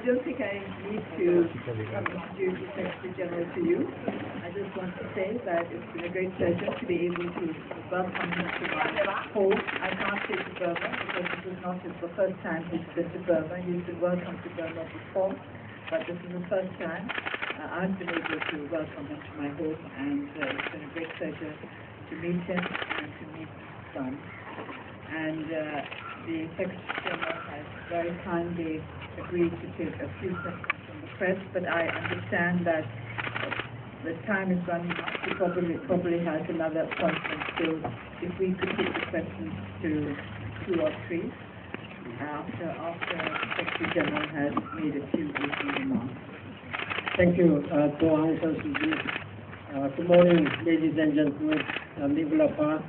don't think I need to introduce the Secretary General to you. I just want to say that it's been a great pleasure to be able to welcome him to my home. I can't say to Burma because this is not the first time he's been to Burma. He's been welcome to Burma before, but this is the first time I've been able to welcome him to my home, and it's been a great pleasure to meet him and to meet his son. And the Secretary General has very kindly agreed to take a few questions from the press, but I understand that the time is running out. He probably has another appointment, so if we could take the questions to 2 or 3 after the Secretary General has made a few opening remarks. Thank you, Aung San Suu Kyi. Good morning, ladies and gentlemen. Nivulapa.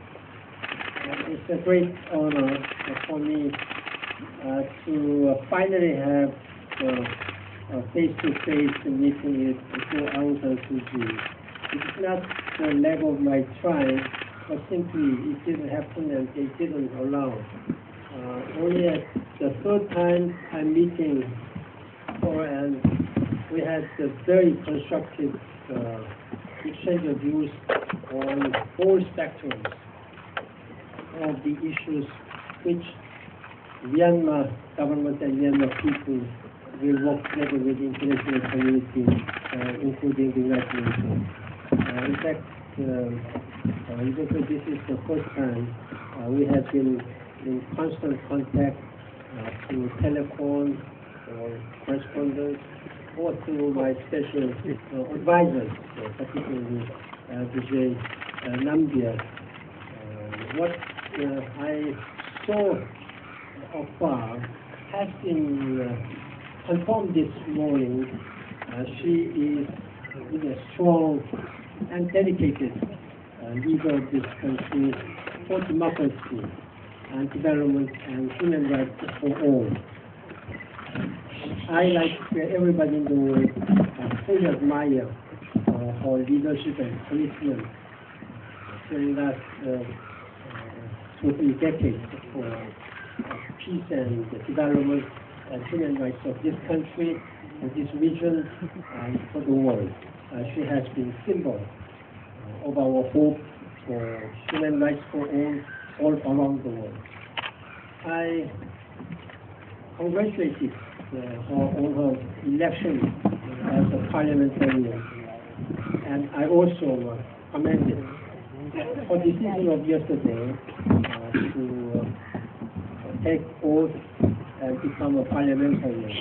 It's a great honor for me to finally have a face-to-face meeting with Aung San Suu Kyi. It's not the lack of my trying, but simply it didn't happen and they didn't allow. Only at the 3rd time I'm meeting her, and we had a very constructive exchange of views on all spectrums of the issues which Myanmar government and Myanmar people will work together with the international community, including the United Nations. In fact, even though this is the 1st time, we have been in constant contact through telephone or correspondence, or through my special advisors, particularly Vijay Nambiar. What I saw afar has been confirmed this morning. She is a strong and dedicated leader of this country for democracy and development and human rights for all. I, like everybody in the world, fully admire her leadership and commitment during that 2 decades for peace and development and human rights of this country, of this region, and for the world. She has been symbol of our hope for human rights for all around the world. I congratulated her on her election as a parliamentarian, and I also commended her decision of yesterday to take oath and become a parliamentarian.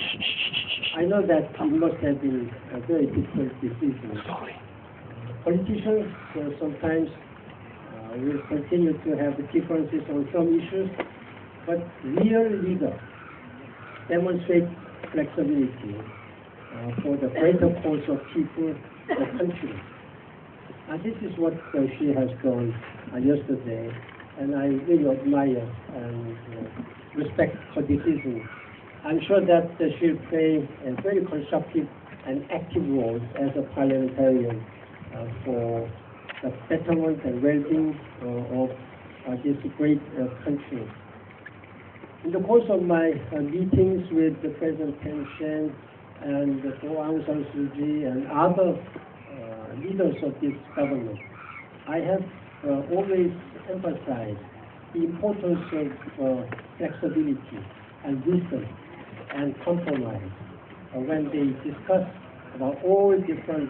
I know that it must have been a very difficult decision. Politicians sometimes will continue to have differences on some issues, but real leaders demonstrate flexibility for the greater cause of people or country. And this is what she has done yesterday, and I really admire and respect her decision. I'm sure that she'll play a very constructive and active role as a parliamentarian for the betterment and well-being of this great country. In the course of my meetings with the President Thein Sein and Aung San Suu Kyi and other leaders of this government, I have always emphasized the importance of flexibility and wisdom and compromise when they discuss about all different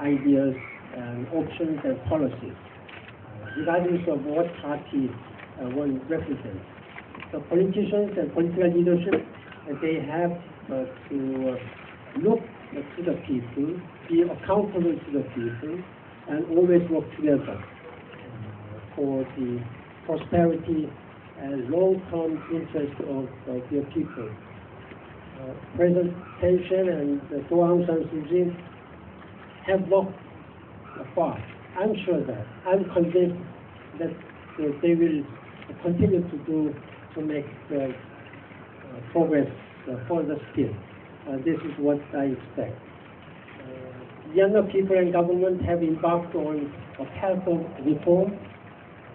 ideas and options and policies, regardless of what party one represents. The politicians and political leadership, they have to look to the people, be accountable to the people, and always work together for the prosperity and long-term interest of their people. President Thein Sein and Aung San Suu Kyi have worked far. I'm sure that. I'm convinced that they will continue to make progress further still. This is what I expect. Younger people and government have embarked on a path of reform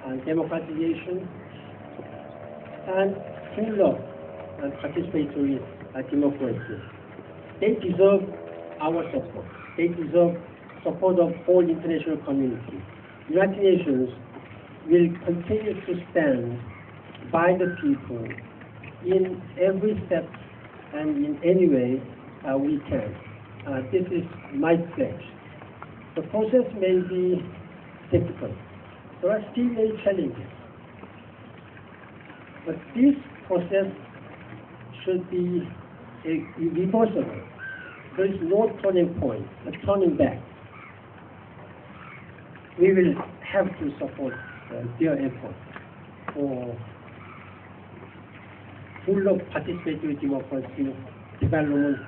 and democratization and fuller and participatory democracy. they deserve our support. They deserve support of whole international community. United Nations will continue to stand by the people in every step and in any way we can. This is my pledge. The process may be difficult. There are still many challenges. But this process should be irreversible. There is no turning point, a turning back. We will have to support their effort for full of participatory democracy, development,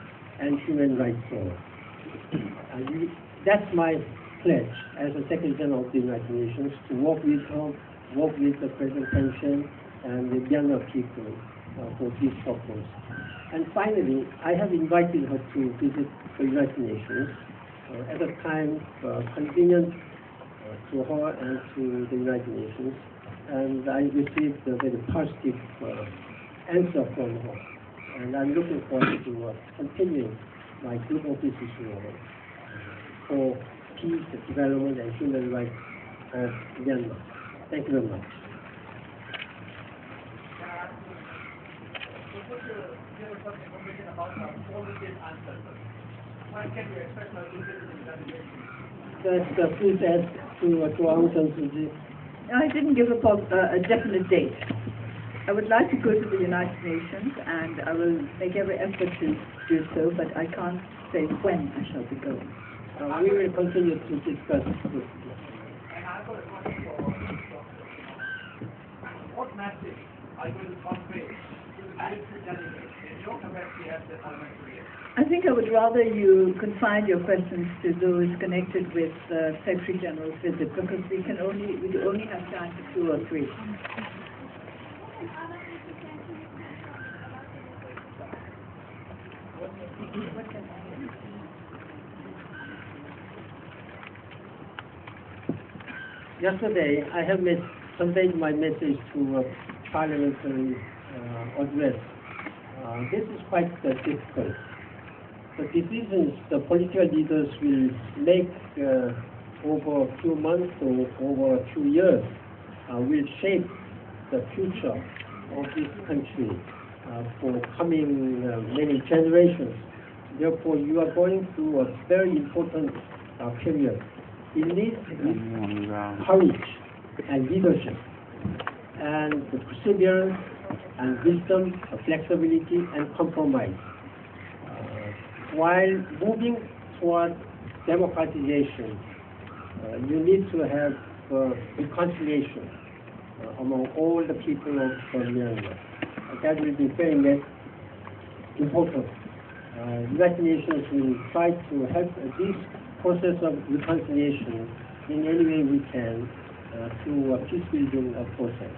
and human rights for all. That's my pledge as a Secretary General of the United Nations, to work with her, work with the President Pension and the Myanmar people for this purpose. And finally, I have invited her to visit the United Nations at a time convenient to her and to the United Nations. And I received a very positive answer from her. And I'm looking forward to continuing my good offices for peace, development, and human rights in Myanmar. Thank you very much. Please ask to Aung San Suu Kyi. I didn't give a definite date. I would like to go to the United Nations, and I will make every effort to do so, but I can't say when I shall be going. We will continue to discuss this. What message are you going to convey to the military delegates in your capacity as the parliamentarian? I think I would rather you confine your questions to those connected with Secretary General's visit, because we only have time for 2 or 3. Yesterday, I have conveyed my message to a parliamentary address. This is quite difficult. The decisions the political leaders will make over a few months or over a few years will shape the future of this country for coming many generations. Therefore, you are going through a very important period. It needs courage and leadership, and the perseverance and wisdom, flexibility and compromise. While moving toward democratization, you need to have reconciliation among all the people of Myanmar. That will be very important. United Nations will try to help this process of reconciliation in any way we can through a peace building process.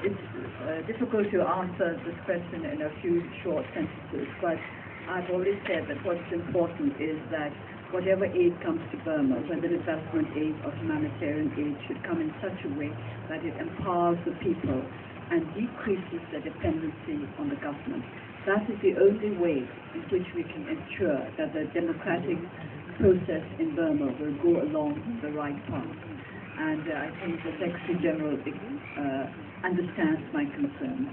It's difficult to answer this question in a few short sentences, but I've always said that what's important is that whatever aid comes to Burma, whether development aid or humanitarian aid, should come in such a way that it empowers the people and decreases the dependency on the government. That is the only way in which we can ensure that the democratic process in Burma will go along the right path. And I think the Secretary General understands my concerns.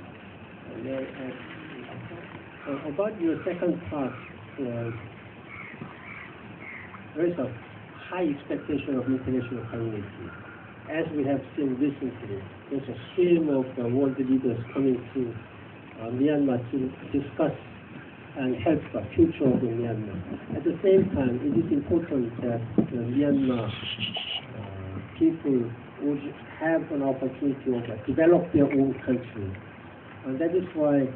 About your second part, there is a high expectation of international community. As we have seen recently, there's a stream of world leaders coming to Myanmar to discuss and help the future of Myanmar. At the same time, it is important that the Myanmar people would have an opportunity to develop their own country. And that is why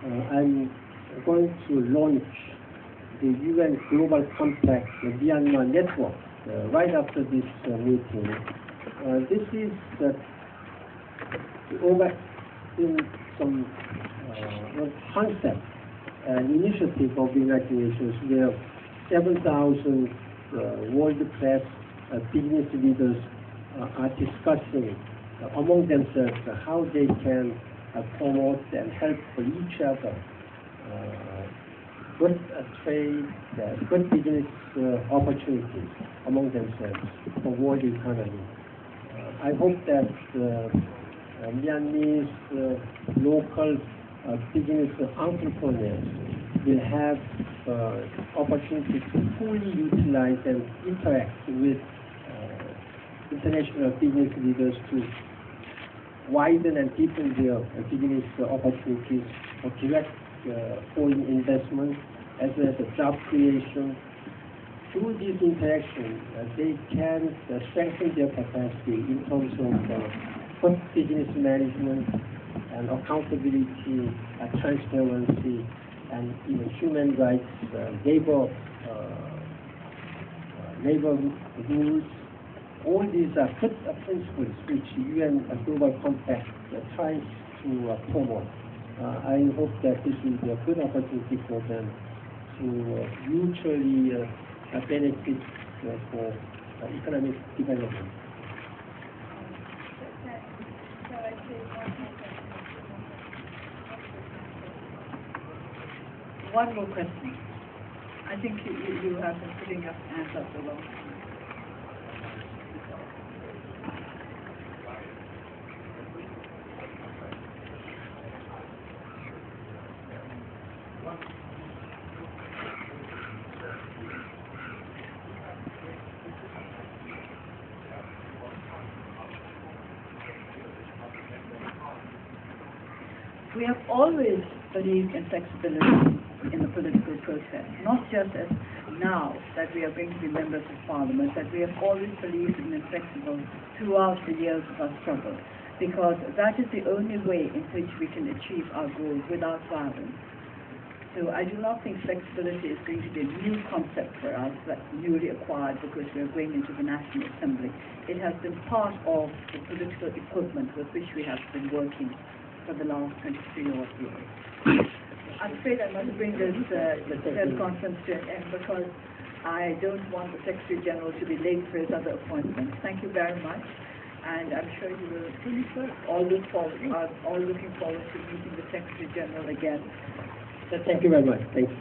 I'm going to launch the UN Global Compact Myanmar Network right after this meeting. This is in some concept and initiative of the United Nations where 7,000 world-class business leaders are discussing among themselves how they can promote and help each other good trade, good business opportunities among themselves for world economy. I hope that Myanmar's local business entrepreneurs will have opportunity to fully utilize and interact with international business leaders to widen and deepen their business opportunities for direct foreign investment as well as job creation. Through this interaction, they can strengthen their capacity in terms of good business management and accountability, transparency, and even human rights, labor rules. All these are good principles which UN Global Compact tries to promote. I hope that this will be a good opportunity for them to mutually benefit for economic development. One more question. I think you have been putting up hands up for a long time. We have always believed in flexibility in the political process, not just as now that we are going to be members of parliament, that we have always believed in being flexible throughout the years of our struggle, because that is the only way in which we can achieve our goals without violence. So I do not think flexibility is going to be a new concept for us, that's newly acquired because we are going into the National Assembly. It has been part of the political equipment with which we have been working for the last 23 odd years. I'm afraid I must bring this press conference to an end because I don't want the Secretary General to be late for his other appointments. Thank you very much, and I'm sure you will finish well. All looking forward to meeting the Secretary General again. Thank you very much. Thank you.